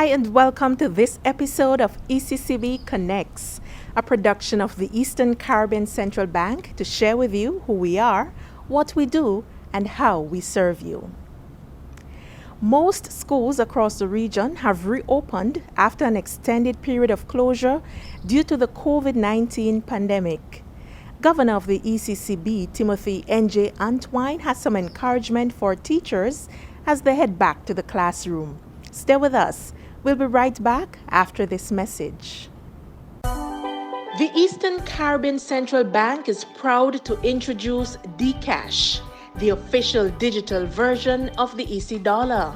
Hi, and welcome to this episode of ECCB Connects, a production of the Eastern Caribbean Central Bank to share with you who we are, what we do, and how we serve you. Most schools across the region have reopened after an extended period of closure due to the COVID-19 pandemic. Governor of the ECCB, Timothy N.J. Antoine, has some encouragement for teachers as they head back to the classroom. Stay with us. We'll be right back after this message. The Eastern Caribbean Central Bank is proud to introduce Dcash, the official digital version of the EC dollar.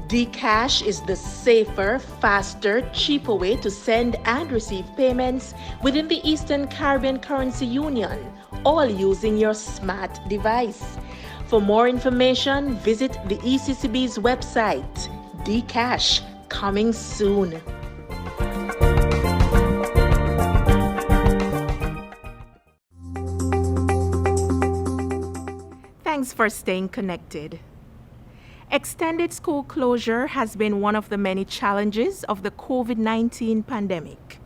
Dcash is the safer, faster, cheaper way to send and receive payments within the Eastern Caribbean Currency Union, all using your smart device. For more information, visit the ECCB's website. Dcash, coming soon. Thanks for staying connected. Extended school closure has been one of the many challenges of the COVID-19 pandemic.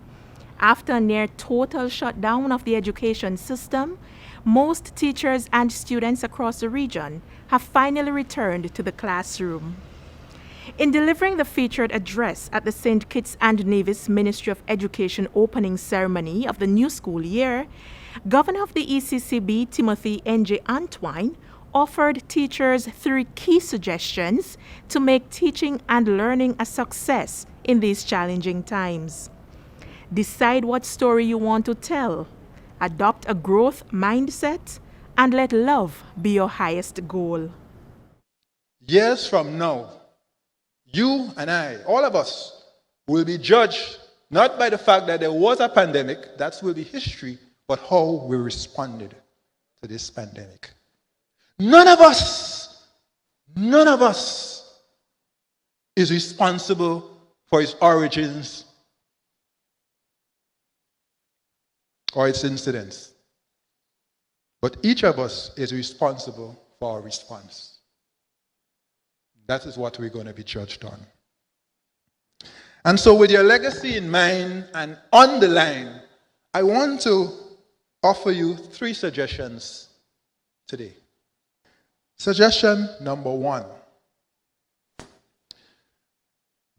After a near total shutdown of the education system, most teachers and students across the region have finally returned to the classroom. In delivering the featured address at the St. Kitts and Nevis Ministry of Education opening ceremony of the new school year, Governor of the ECCB, Timothy N.J. Antoine, offered teachers 3 key suggestions to make teaching and learning a success in these challenging times. Decide what story you want to tell, adopt a growth mindset, and let love be your highest goal. Years from now, you and I, all of us, will be judged not by the fact that there was a pandemic, that will be history, but how we responded to this pandemic. None of us is responsible for its origins or its incidents. But each of us is responsible for our response. That is what we're going to be judged on. And so with your legacy in mind and on the line, I want to offer you 3 suggestions today. Suggestion number 1.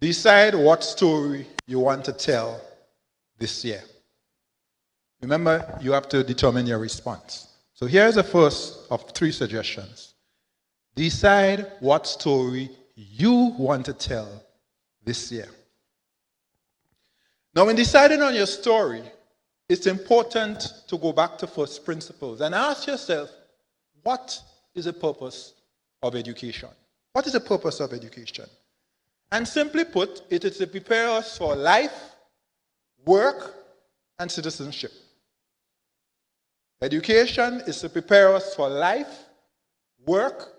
Decide what story you want to tell this year. Remember, you have to determine your response. So here's the first of 3 suggestions. Decide what story you want to tell this year. Now, when deciding on your story, it's important to go back to first principles and ask yourself, what is the purpose of education? What is the purpose of education? And simply put, it is to prepare us for life, work, and citizenship. Education is to prepare us for life, work,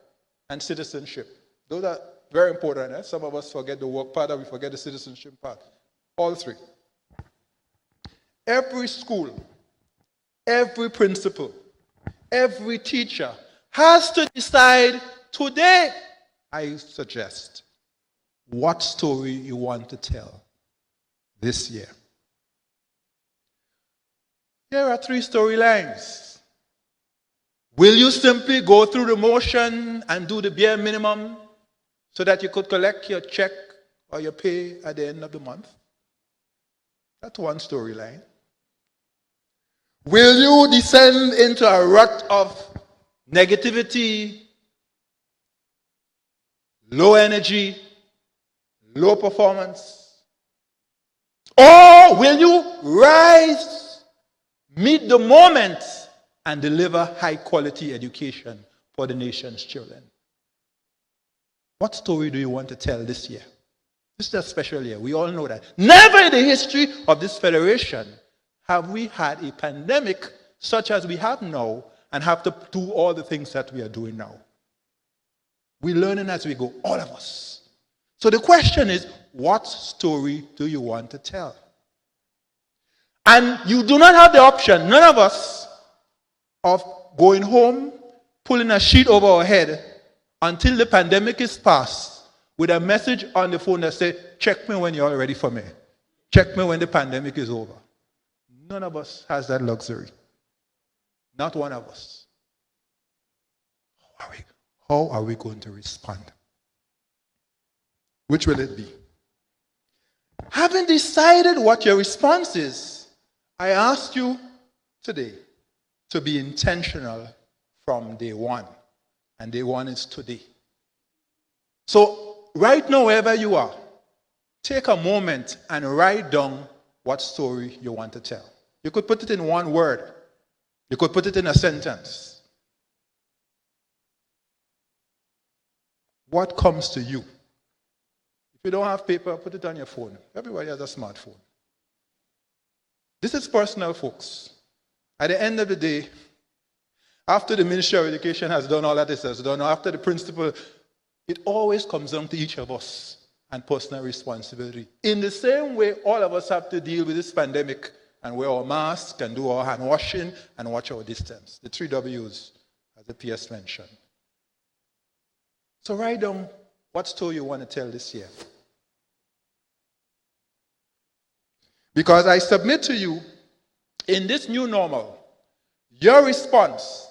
and citizenship. Those are very important. Eh? Some of us forget the work part, and we forget the citizenship part. All 3. Every school, every principal, every teacher has to decide today, I suggest, what story you want to tell this year. Here are 3 storylines. Will you simply go through the motion and do the bare minimum so that you could collect your check or your pay at the end of the month? That's one storyline. Will you descend into a rut of negativity, low energy, low performance? Or will you rise, meet the moment, and deliver high-quality education for the nation's children? What story do you want to tell this year? This is a special year. We all know that. Never in the history of this federation have we had a pandemic such as we have now and have to do all the things that we are doing now. We're learning as we go, all of us. So the question is, what story do you want to tell? And you do not have the option, none of us, of going home, pulling a sheet over our head until the pandemic is past, with a message on the phone that says, check me when you're ready for me. Check me when the pandemic is over. None of us has that luxury. Not one of us. How are we going to respond? Which will it be? Having decided what your response is, I ask you today to be intentional from day one. And day one is today. So, right now, wherever you are, take a moment and write down what story you want to tell. You could put it in one word. You could put it in a sentence. What comes to you? If you don't have paper, put it on your phone. Everybody has a smartphone. This is personal, folks. At the end of the day, after the Ministry of Education has done all that it has done, after the principal, it always comes down to each of us and personal responsibility. In the same way, all of us have to deal with this pandemic and wear our masks and do our hand washing and watch our distance. The 3 W's, as the PS mentioned. So write down what story you want to tell this year. Because I submit to you, in this new normal, your response,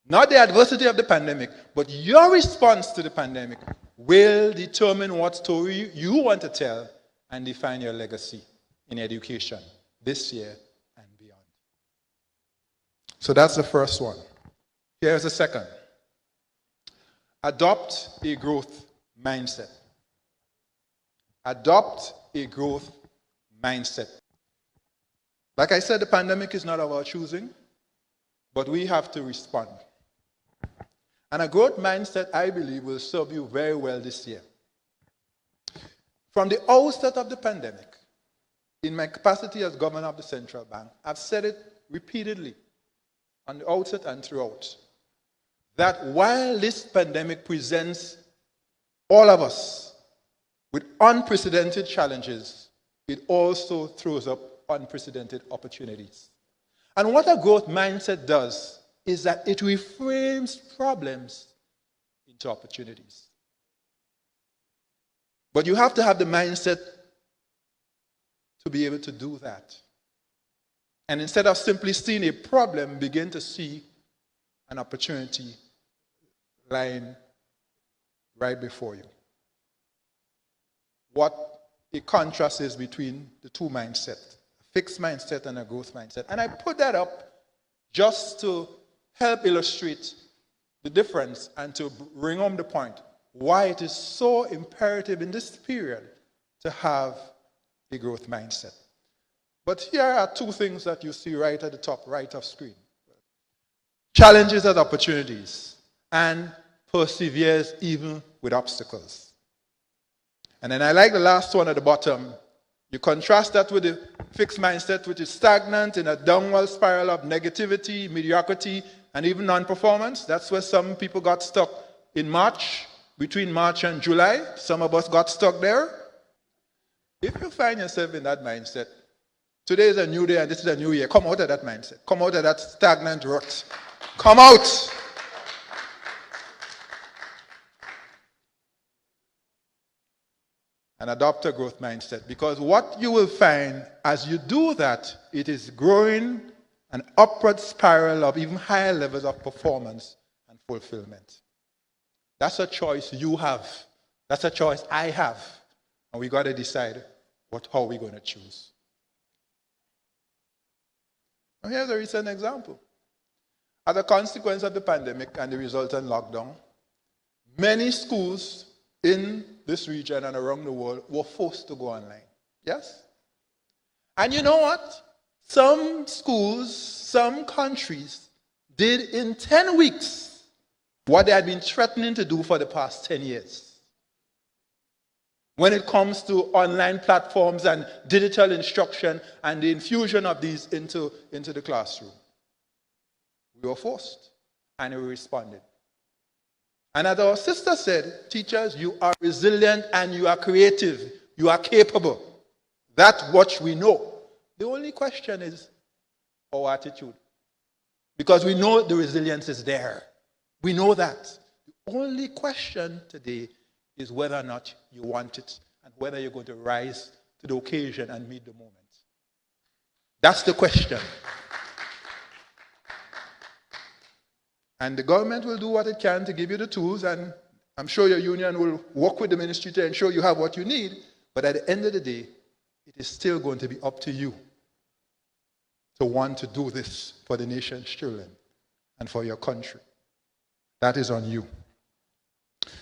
not the adversity of the pandemic, but your response to the pandemic will determine what story you want to tell and define your legacy in education this year and beyond. So that's the first one. Here's the second. Adopt a growth mindset. Adopt a growth mindset. Like I said, the pandemic is not of our choosing, but we have to respond. And a growth mindset, I believe, will serve you very well this year. From the outset of the pandemic, in my capacity as governor of the central bank, I've said it repeatedly on the outset and throughout, that while this pandemic presents all of us with unprecedented challenges, it also throws up unprecedented opportunities. And what a growth mindset does is that it reframes problems into opportunities. But you have to have the mindset to be able to do that. And instead of simply seeing a problem, begin to see an opportunity lying right before you. What a contrast is between the two mindsets, a fixed mindset and a growth mindset. And I put that up just to help illustrate the difference and to bring home the point why it is so imperative in this period to have a growth mindset. But here are two things that you see right at the top right of screen. Challenges as opportunities, and perseveres even with obstacles. And then I like the last one at the bottom. You contrast that with the fixed mindset, which is stagnant in a downward spiral of negativity, mediocrity, and even non-performance. That's where some people got stuck in March, between March and July. Some of us got stuck there. If you find yourself in that mindset, today is a new day and this is a new year. Come out of that mindset. Come out of that stagnant rut. Come out. And adopt a growth mindset. Because what you will find as you do that, it is growing an upward spiral of even higher levels of performance and fulfillment. That's a choice you have. That's a choice I have. And we got to decide how we're going to choose. Now here's a recent example. As a consequence of the pandemic and the resultant lockdown, many schools in this region and around the world were forced to go online. Yes? And you know what? Some schools, some countries did in 10 weeks what they had been threatening to do for the past 10 years. When it comes to online platforms and digital instruction and the infusion of these into the classroom. We were forced and we responded. And as our sister said, teachers, you are resilient and you are creative. You are capable. That's what we know. The only question is our attitude. Because we know the resilience is there. We know that. The only question today is whether or not you want it and whether you're going to rise to the occasion and meet the moment. That's the question. And the government will do what it can to give you the tools, and I'm sure your union will work with the ministry to ensure you have what you need, but at the end of the day, it is still going to be up to you to want to do this for the nation's children and for your country. That is on you.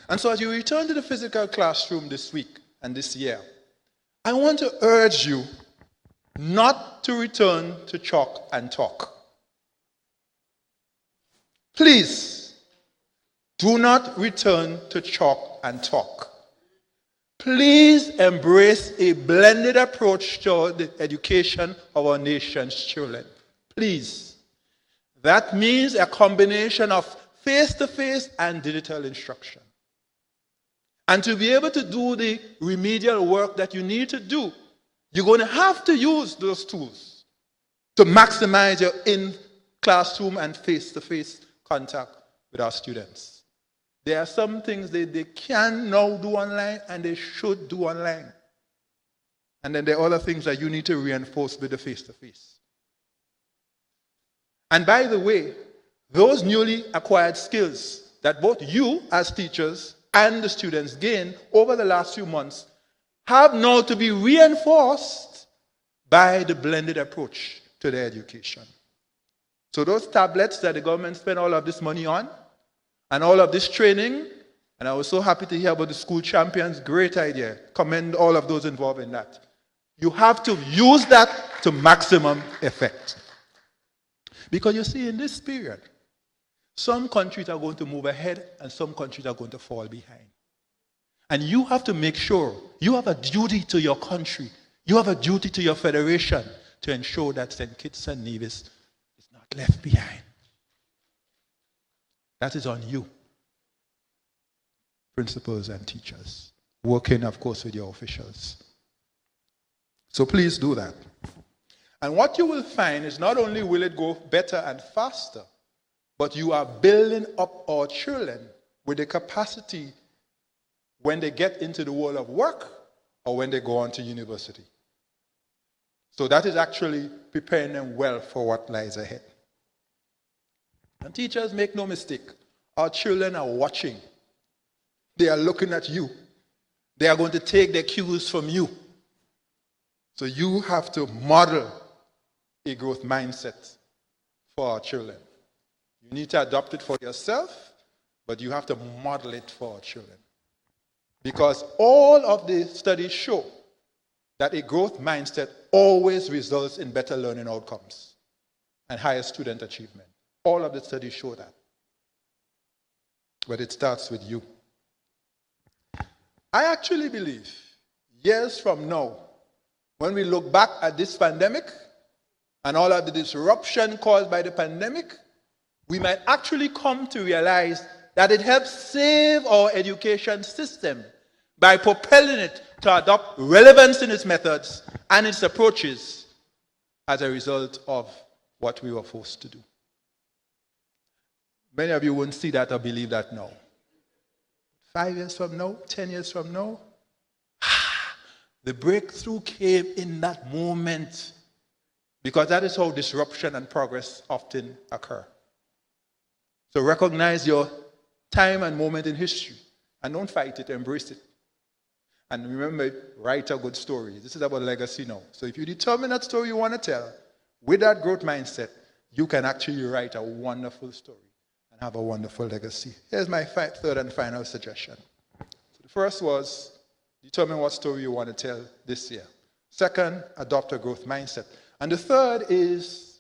And so as you return to the physical classroom this week and this year, I want to urge you not to return to chalk and talk. Please, do not return to chalk and talk. Please embrace a blended approach to the education of our nation's children. Please. That means a combination of face-to-face and digital instruction. And to be able to do the remedial work that you need to do, you're going to have to use those tools to maximize your in-classroom and face-to-face contact with our students. There are some things they can now do online and they should do online. And then there are other things that you need to reinforce with the face-to-face. And by the way, those newly acquired skills that both you as teachers and the students gain over the last few months have now to be reinforced by the blended approach to their education. So those tablets that the government spent all of this money on, and all of this training, and I was so happy to hear about the school champions, great idea. Commend all of those involved in that. You have to use that to maximum effect. Because you see, in this period, some countries are going to move ahead and some countries are going to fall behind. And you have to make sure you have a duty to your country, you have a duty to your federation to ensure that St. Kitts and Nevis is not left behind. That is on you, principals and teachers, working, of course, with your officials. So please do that. And what you will find is not only will it go better and faster, but you are building up our children with the capacity when they get into the world of work or when they go on to university. So that is actually preparing them well for what lies ahead. And teachers, make no mistake, our children are watching. They are looking at you. They are going to take their cues from you. So you have to model a growth mindset for our children. You need to adopt it for yourself, but you have to model it for our children. Because all of the studies show that a growth mindset always results in better learning outcomes and higher student achievement. All of the studies show that. But it starts with you. I actually believe years from now, when we look back at this pandemic and all of the disruption caused by the pandemic, we might actually come to realize that it helps save our education system by propelling it to adopt relevance in its methods and its approaches as a result of what we were forced to do. Many of you wouldn't see that or believe that now. 5 years from now, 10 years from now, the breakthrough came in that moment, because that is how disruption and progress often occur. So recognize your time and moment in history and don't fight it, embrace it. And remember, write a good story. This is about legacy now. So if you determine that story you want to tell with that growth mindset, you can actually write a wonderful story and have a wonderful legacy. Here's my third and final suggestion. So the first was determine what story you want to tell this year. Second, adopt a growth mindset. And the third is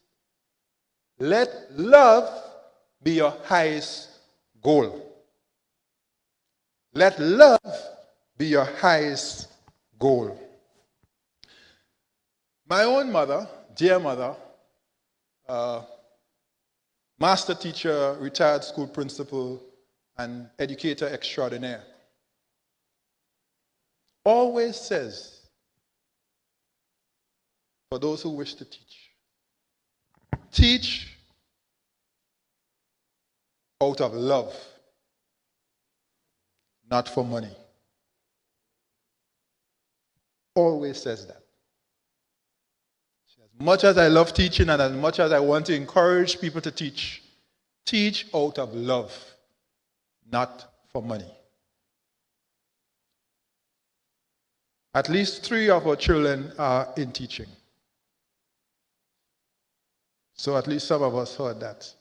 let love be your highest goal. Let love be your highest goal. My own mother, dear mother, master teacher, retired school principal, and educator extraordinaire, always says, for those who wish to teach out of love, not for money. always says that. As much as I love teaching and as much as I want to encourage people to teach, teach out of love, not for money. At least 3 of our children are in teaching. So at least some of us heard that.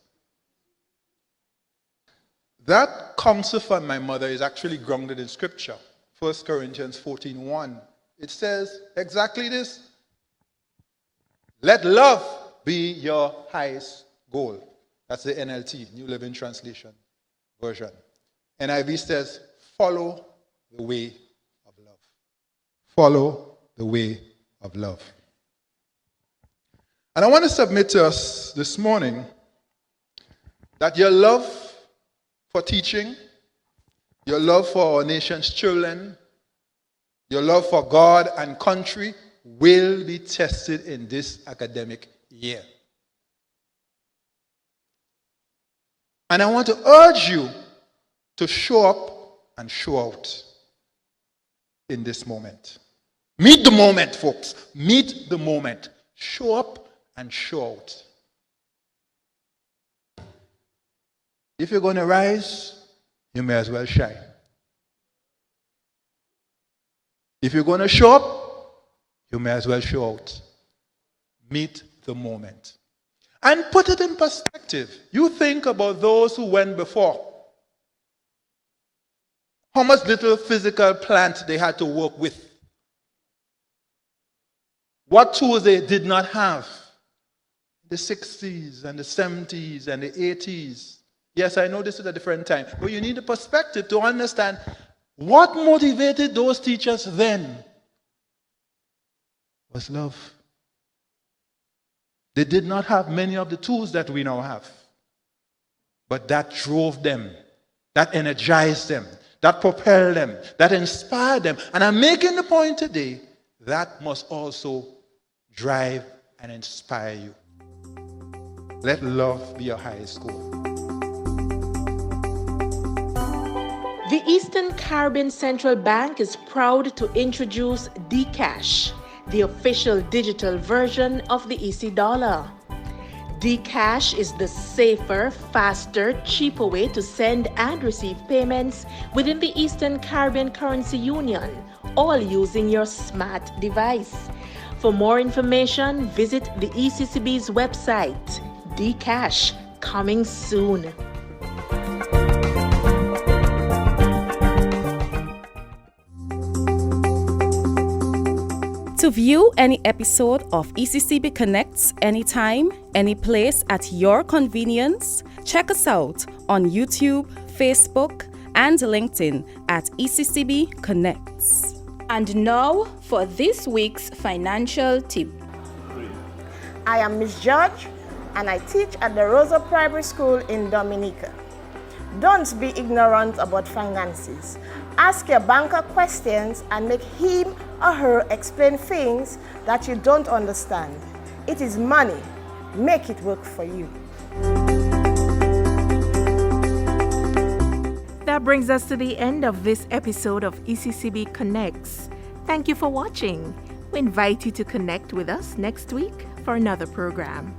That counsel from my mother is actually grounded in Scripture. 1 Corinthians 14:1. It says exactly this. Let love be your highest goal. That's the NLT, New Living Translation version. NIV says, follow the way of love. Follow the way of love. And I want to submit to us this morning that your love for teaching, your love for our nation's children, your love for God and country will be tested in this academic year. And I want to urge you to show up and show out in this moment. Meet the moment, folks. Meet the moment. Show up and show out. If you're going to rise, you may as well shine. If you're going to show up, you may as well show out. Meet the moment. And put it in perspective. You think about those who went before. How much little physical plant they had to work with. What tools they did not have. The 60s and the 70s and the 80s. Yes, I know this is a different time. But you need a perspective to understand what motivated those teachers then was love. They did not have many of the tools that we now have. But that drove them. That energized them. That propelled them. That inspired them. And I'm making the point today, that must also drive and inspire you. Let love be your highest goal. The Eastern Caribbean Central Bank is proud to introduce Dcash, the official digital version of the EC dollar. Dcash is the safer, faster, cheaper way to send and receive payments within the Eastern Caribbean Currency Union, all using your smart device. For more information, visit the ECCB's website. Dcash, coming soon. To view any episode of ECCB Connects anytime, any place at your convenience, check us out on YouTube, Facebook, and LinkedIn at ECCB Connects. And now for this week's financial tip. I am Miss George and I teach at the Rosa Primary School in Dominica. Don't be ignorant about finances. Ask your banker questions and make him or her explain things that you don't understand. It is money. Make it work for you. That brings us to the end of this episode of ECCB Connects. Thank you for watching. We invite you to connect with us next week for another program.